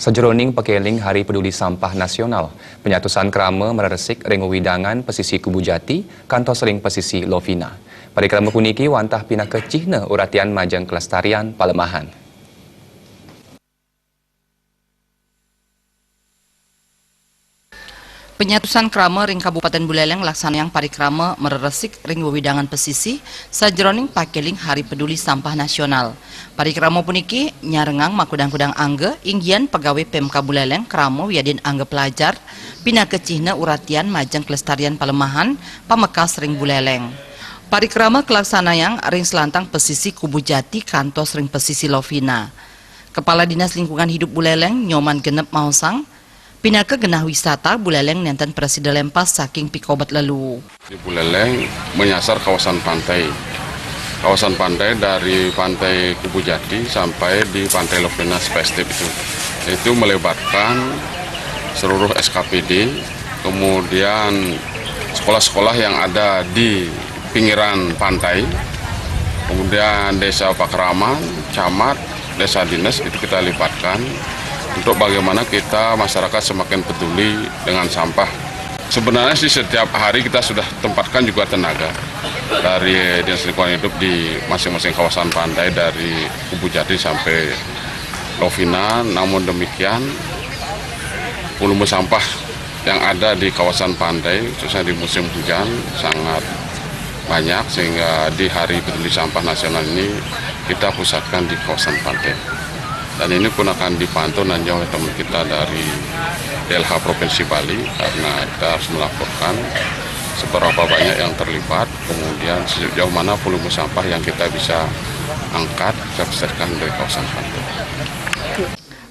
Sejeroning pekeling Hari Peduli Sampah Nasional, penyatusan kerama meresik ring widangan pesisi Kubu Jati, kantos ring pesisi Lovina. Pada kerama puniki wantah pindah ke Cihna uratian majang kelestarian Palemahan. Penyatusan krama ring Kabupaten Buleleng laksanayang parikrama meresik ring wewidangan pesisi sajeroning pakeling Hari Peduli Sampah Nasional. Parikrama puniki nyarengang makudang-kudang angge inggian pegawai Pemka Buleleng krama wiadin angge pelajar pina ke Cihna uratian majang kelestarian Palemahan pamekas ring Buleleng. Parikrama kelaksanayang ring selantang pesisi Kubu Jati kantos ring pesisi Lovina. Kepala Dinas Lingkungan Hidup Buleleng Nyoman Genep Mausang pindah ke genah wisata Buleleng nenten Presiden Lempas saking pikobat lalu. Di Buleleng menyasar kawasan pantai. Kawasan pantai dari pantai Kubu Jati sampai di pantai Lovina Spestif itu melebatkan seluruh SKPD, kemudian sekolah-sekolah yang ada di pinggiran pantai, kemudian desa Pakraman, camat, desa dinas itu kita libatkan untuk bagaimana kita masyarakat semakin peduli dengan sampah. Sebenarnya sih setiap hari kita sudah tempatkan juga tenaga dari Dinas Lingkungan Hidup di masing-masing kawasan pantai dari Kubu Jati sampai Lovina. Namun demikian volume sampah yang ada di kawasan pantai khususnya di musim hujan sangat banyak, sehingga di Hari Peduli Sampah Nasional ini kita pusatkan di kawasan pantai. Dan ini pun akan dipantau nanti oleh teman kita dari DLH Provinsi Bali, karena kita harus melaporkan seberapa banyak yang terlibat, kemudian sejauh mana volume sampah yang kita bisa angkat, kita bersihkan dari kawasan pantai.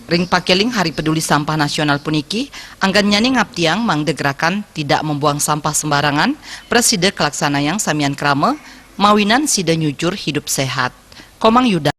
Ring pakeling Hari Peduli Sampah Nasional puniki, anggan nyani ngaptiang mangde gerakan tidak membuang sampah sembarangan, Presiden kelaksanayang samian krama, mawinan sida nyujur hidup sehat. Komang Yuda.